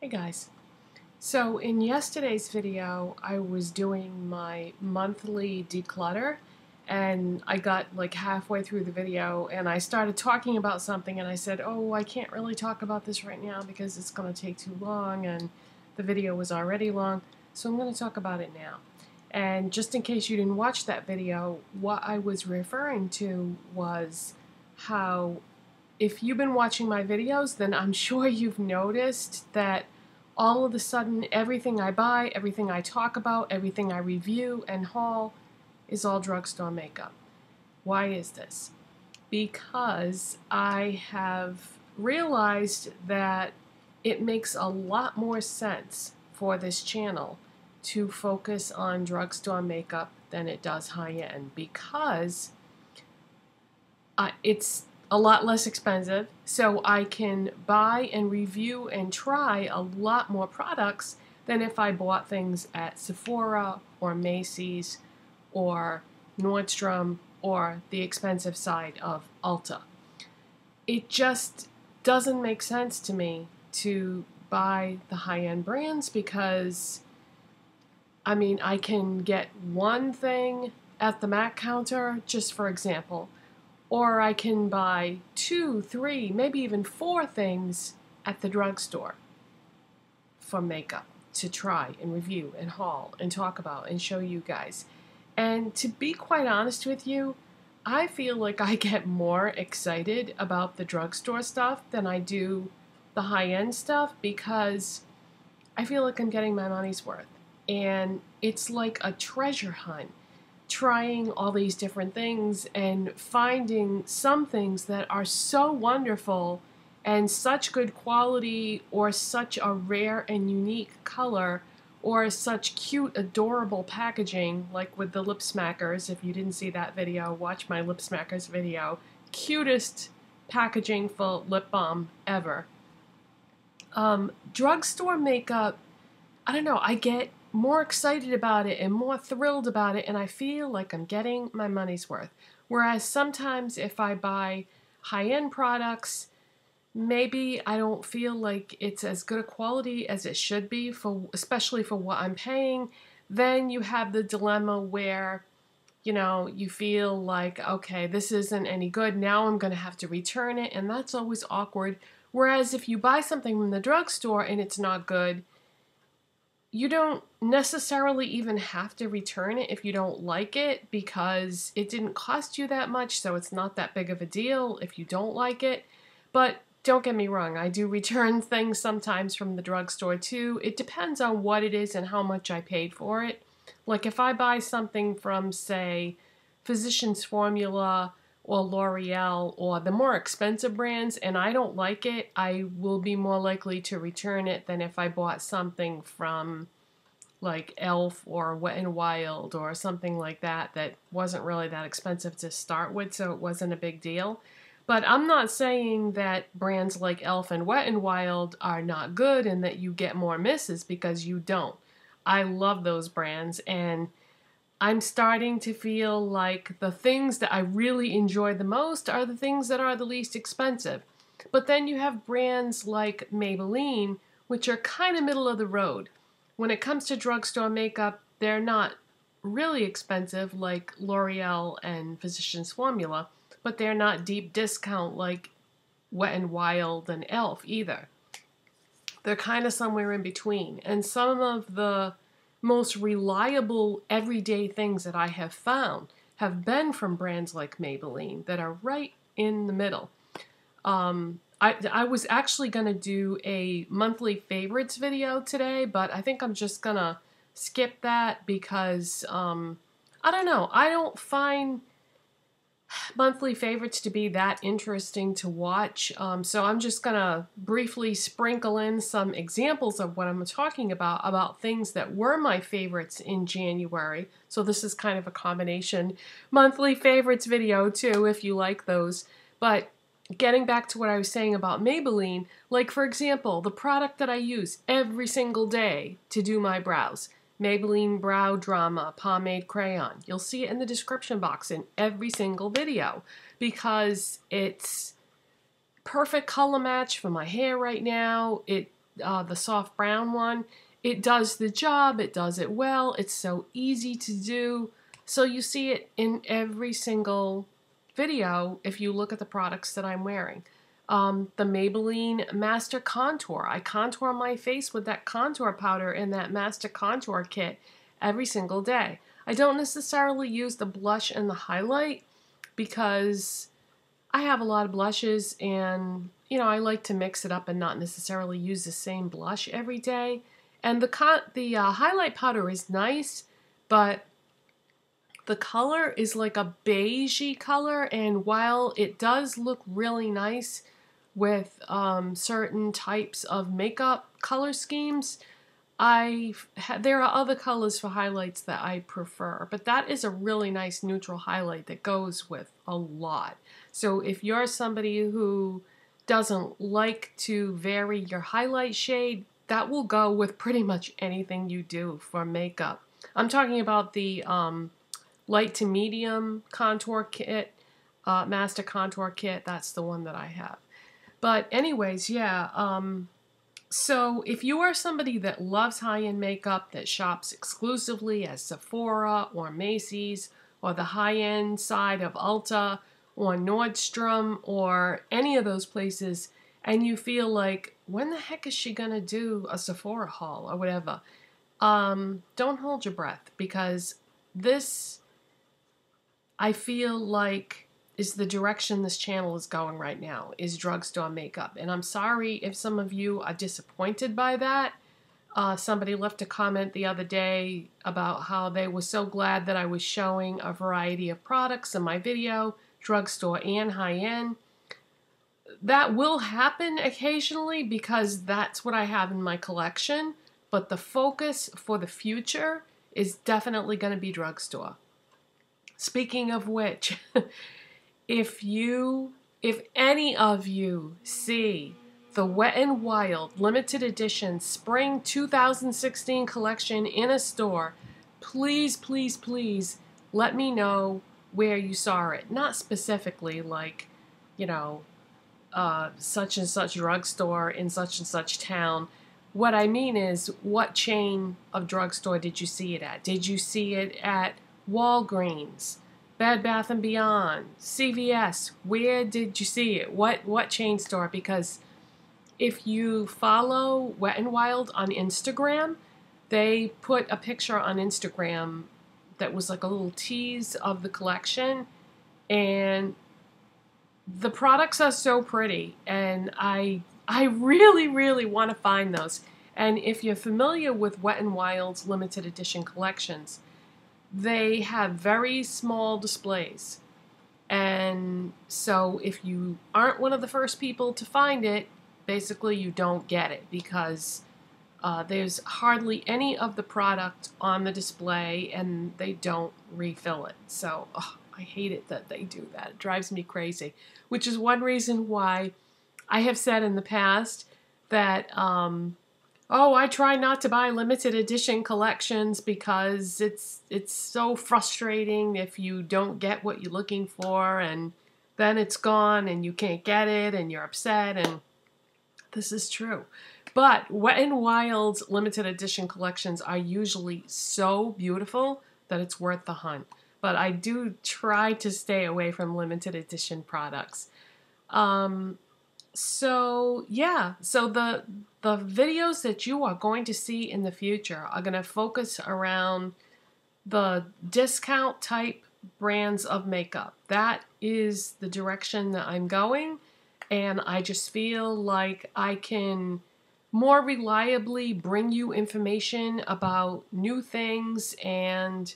Hey guys. So in yesterday's video I was doing my monthly declutter and I got like halfway through the video and I started talking about something and I said, oh, I can't really talk about this right now because it's going to take too long and the video was already long, so I'm going to talk about it now. And just in case you didn't watch that video, what I was referring to was how if you've been watching my videos, then I'm sure you've noticed that all of a sudden everything I buy, everything I talk about, everything I review and haul is all drugstore makeup. Why is this? Because I have realized that it makes a lot more sense for this channel to focus on drugstore makeup than it does high-end, because it's a lot less expensive, so I can buy and review and try a lot more products than if I bought things at Sephora or Macy's or Nordstrom or the expensive side of Ulta. It just doesn't make sense to me to buy the high-end brands because, I mean, I can get one thing at the MAC counter, just for example, or I can buy 2, 3, maybe even 4 things at the drugstore for makeup to try and review and haul and talk about and show you guys. And to be quite honest with you, I feel like I get more excited about the drugstore stuff than I do the high-end stuff because I feel like I'm getting my money's worth. And it's like a treasure hunt, trying all these different things and finding some things that are so wonderful and such good quality, or such a rare and unique color, or such cute, adorable packaging, like with the lip smackers. If you didn't see that video, watch my lip smackers video. Cutest packaging for lip balm ever. Drugstore makeup, I don't know, I get more excited about it and more thrilled about it, and I feel like I'm getting my money's worth. Whereas sometimes if I buy high-end products, maybe I don't feel like it's as good a quality as it should be, especially for what I'm paying. Then you have the dilemma where, you know, you feel like, okay, this isn't any good, now I'm going to have to return it, and that's always awkward. Whereas if you buy something from the drugstore and it's not good, you don't necessarily even have to return it if you don't like it, because it didn't cost you that much, so it's not that big of a deal if you don't like it. But don't get me wrong, I do return things sometimes from the drugstore too. It depends on what it is and how much I paid for it. Like if I buy something from, say, Physicians Formula or L'Oreal or the more expensive brands and I don't like it, I will be more likely to return it than if I bought something from like e.l.f. or Wet n Wild or something like that that wasn't really that expensive to start with, so it wasn't a big deal. But I'm not saying that brands like e.l.f. and Wet n Wild are not good and that you get more misses, because you don't. I love those brands, and I'm starting to feel like the things that I really enjoy the most are the things that are the least expensive. But then you have brands like Maybelline, which are kind of middle of the road. When it comes to drugstore makeup, they're not really expensive like L'Oreal and Physicians Formula, but they're not deep discount like Wet n Wild and e.l.f. either. They're kind of somewhere in between. And some of the most reliable everyday things that I have found have been from brands like Maybelline that are right in the middle. I was actually going to do a monthly favorites video today, but I think I'm just going to skip that because, I don't know, I don't find monthly favorites to be that interesting to watch, so I'm just gonna briefly sprinkle in some examples of what I'm talking about things that were my favorites in January. So this is kind of a combination monthly favorites video too, if you like those. But getting back to what I was saying about Maybelline, like for example, the product that I use every single day to do my brows, Maybelline Brow Drama Pomade Crayon. You'll see it in the description box in every single video because it's perfect color match for my hair right now. It the soft brown one. It does the job. It does it well. It's so easy to do. So you see it in every single video if you look at the products that I'm wearing. The Maybelline Master Contour. I contour my face with that contour powder in that Master Contour kit every single day. I don't necessarily use the blush and the highlight because I have a lot of blushes and, you know, I like to mix it up and not necessarily use the same blush every day. And the highlight powder is nice, but the color is like a beigey color, and while it does look really nice with certain types of makeup color schemes, there are other colors for highlights that I prefer, but that is a really nice neutral highlight that goes with a lot. So if you're somebody who doesn't like to vary your highlight shade, that will go with pretty much anything you do for makeup. I'm talking about the light to medium contour kit, Master Contour kit. That's the one that I have. But anyways, yeah, so if you are somebody that loves high-end makeup, that shops exclusively at Sephora or Macy's or the high-end side of Ulta or Nordstrom or any of those places, and you feel like, when the heck is she gonna do a Sephora haul or whatever, don't hold your breath, because this, I feel like, is the direction this channel is going right now, is drugstore makeup. And I'm sorry if some of you are disappointed by that. Somebody left a comment the other day about how they were so glad that I was showing a variety of products in my video, drugstore and high-end. That will happen occasionally because that's what I have in my collection, but the focus for the future is definitely going to be drugstore. Speaking of which, if any of you see the Wet n Wild limited edition spring 2016 collection in a store, please, please, please let me know where you saw it. Not specifically like, you know, such and such drugstore in such and such town. What I mean is, what chain of drugstore did you see it at? Did you see it at Walgreens, Bed Bath & Beyond, CVS? Where did you see it? What chain store? Because if you follow Wet n Wild on Instagram, they put a picture on Instagram that was like a little tease of the collection, and the products are so pretty, and I really, really want to find those. And if you're familiar with Wet n Wild's limited edition collections, they have very small displays. And so if you aren't one of the first people to find it, basically you don't get it, because there's hardly any of the product on the display and they don't refill it. So I hate it that they do that. It drives me crazy, which is one reason why I have said in the past that, I try not to buy limited edition collections because it's so frustrating if you don't get what you're looking for, and then it's gone and you can't get it and you're upset, and this is true. But Wet n Wild's limited edition collections are usually so beautiful that it's worth the hunt. But I do try to stay away from limited edition products. So yeah, so the videos that you are going to see in the future are going to focus around the discount type brands of makeup. That is the direction that I'm going, and I just feel like I can more reliably bring you information about new things, and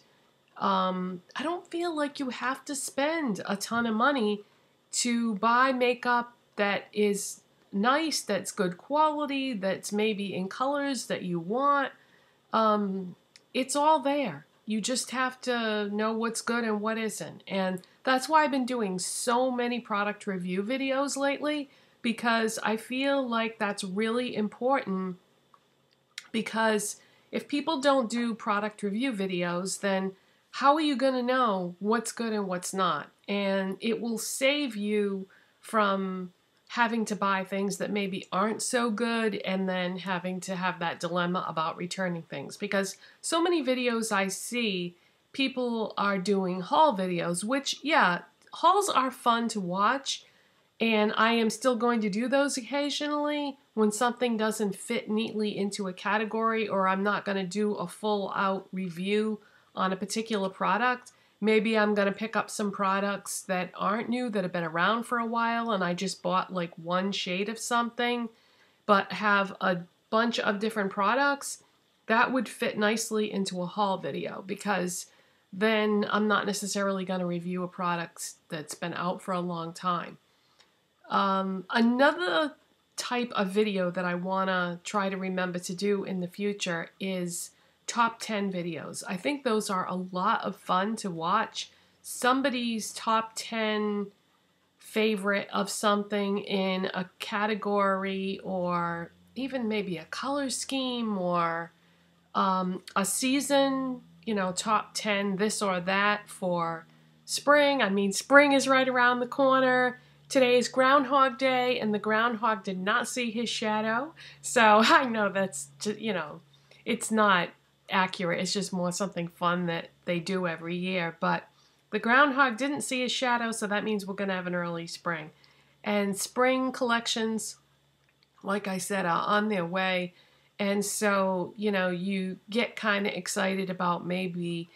I don't feel like you have to spend a ton of money to buy makeup that is nice, that's good quality, that's maybe in colors that you want. It's all there. You just have to know what's good and what isn't. And that's why I've been doing so many product review videos lately, because I feel like that's really important, because if people don't do product review videos, then how are you going to know what's good and what's not? And it will save you from having to buy things that maybe aren't so good and then having to have that dilemma about returning things. Because so many videos I see, people are doing haul videos, which, yeah, hauls are fun to watch, and I am still going to do those occasionally when something doesn't fit neatly into a category, or I'm not going to do a full out review on a particular product. Maybe I'm going to pick up some products that aren't new, that have been around for a while, and I just bought like one shade of something, but have a bunch of different products. That would fit nicely into a haul video, because then I'm not necessarily going to review a product that's been out for a long time. Another type of video that I want to try to remember to do in the future is top 10 videos. I think those are a lot of fun to watch. Somebody's top 10 favorite of something in a category, or even maybe a color scheme, or a season, you know, top 10 this or that for spring. I mean, spring is right around the corner. Today is Groundhog Day, and the groundhog did not see his shadow. So I know that's just, you know, it's not accurate. It's just more something fun that they do every year. But the groundhog didn't see his shadow, so that means we're going to have an early spring. And spring collections, like I said, are on their way. And so, you know, you get kind of excited about maybe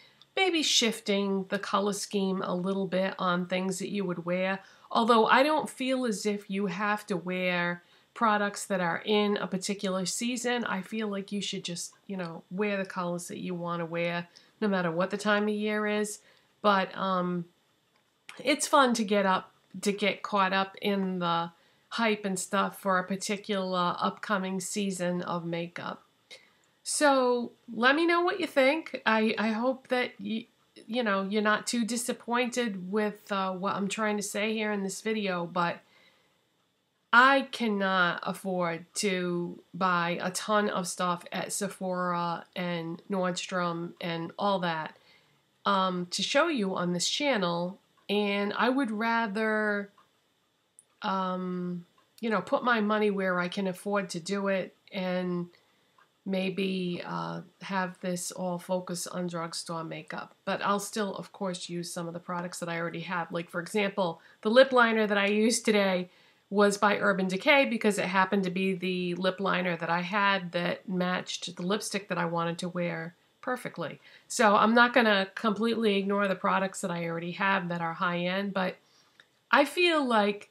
shifting the color scheme a little bit on things that you would wear. Although I don't feel as if you have to wear products that are in a particular season. I feel like you should just, you know, wear the colors that you want to wear no matter what the time of year is. But it's fun to get caught up in the hype and stuff for a particular upcoming season of makeup. So let me know what you think. I hope that you know, you're not too disappointed with what I'm trying to say here in this video, but I cannot afford to buy a ton of stuff at Sephora and Nordstrom and all that to show you on this channel, and I would rather you know, put my money where I can afford to do it, and maybe have this all focus on drugstore makeup. But I'll still, of course, use some of the products that I already have. Like, for example, the lip liner that I used today was by Urban Decay, because it happened to be the lip liner that I had that matched the lipstick that I wanted to wear perfectly. So I'm not going to completely ignore the products that I already have that are high-end, but I feel like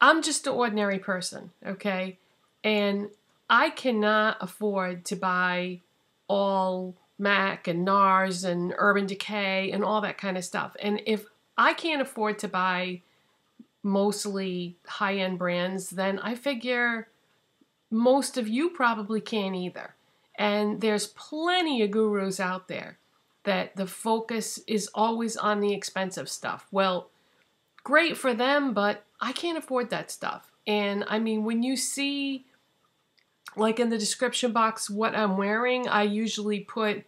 I'm just an ordinary person, okay? And I cannot afford to buy all MAC and NARS and Urban Decay and all that kind of stuff. And if I can't afford to buy mostly high-end brands, then I figure most of you probably can't either. And there's plenty of gurus out there that the focus is always on the expensive stuff. Well, great for them, but I can't afford that stuff. And I mean, when you see, like in the description box, what I'm wearing, I usually put,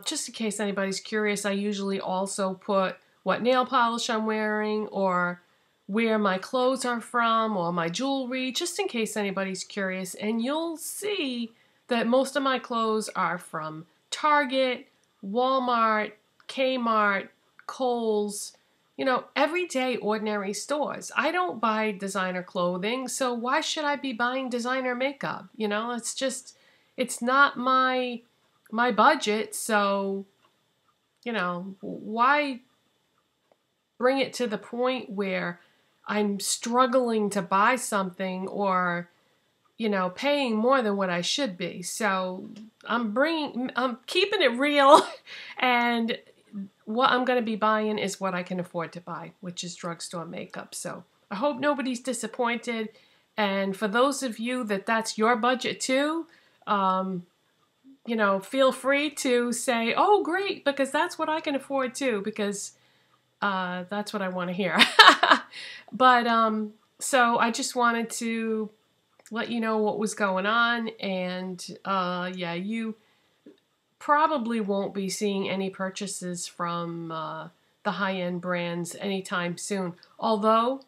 just in case anybody's curious, I usually also put what nail polish I'm wearing, or where my clothes are from, or my jewelry, just in case anybody's curious. And you'll see that most of my clothes are from Target, Walmart, Kmart, Kohl's, you know, everyday ordinary stores. I don't buy designer clothing, so why should I be buying designer makeup? You know, it's just, it's not my budget, so, you know, why bring it to the point where I'm struggling to buy something, or, you know, paying more than what I should be. So I'm keeping it real, and what I'm going to be buying is what I can afford to buy, which is drugstore makeup. So I hope nobody's disappointed. And for those of you that that's your budget too, you know, feel free to say, oh, great, because that's what I can afford too, because that's what I want to hear. But so I just wanted to let you know what was going on. And yeah, you probably won't be seeing any purchases from the high-end brands anytime soon. Although,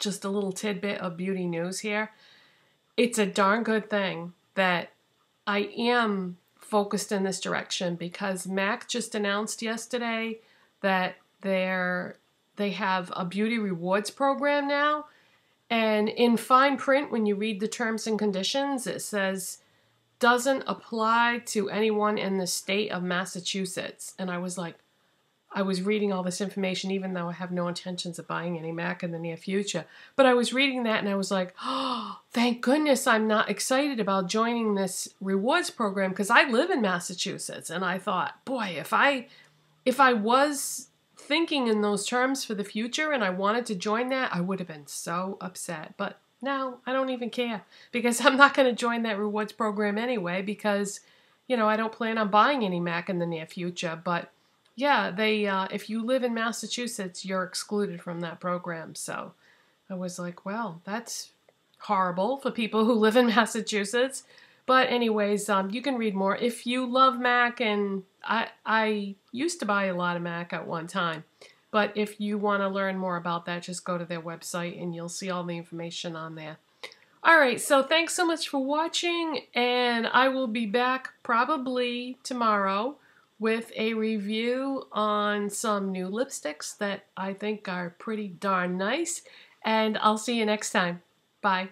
just a little tidbit of beauty news here. It's a darn good thing that I am focused in this direction, because MAC just announced yesterday that they have a beauty rewards program now. And in fine print, when you read the terms and conditions, it says, doesn't apply to anyone in the state of Massachusetts. And I was like, I was reading all this information, even though I have no intentions of buying any MAC in the near future. But I was reading that and I was like, oh, thank goodness I'm not excited about joining this rewards program, because I live in Massachusetts. And I thought, boy, if I was thinking in those terms for the future and I wanted to join that, I would have been so upset. But now I don't even care, because I'm not going to join that rewards program anyway, because, you know, I don't plan on buying any MAC in the near future. But yeah, they if you live in Massachusetts, you're excluded from that program. So I was like, well, that's horrible for people who live in Massachusetts. But anyways, you can read more. If you love MAC, and I used to buy a lot of MAC at one time, but if you want to learn more about that, just go to their website and you'll see all the information on there. All right, so thanks so much for watching, and I will be back probably tomorrow with a review on some new lipsticks that I think are pretty darn nice, and I'll see you next time. Bye.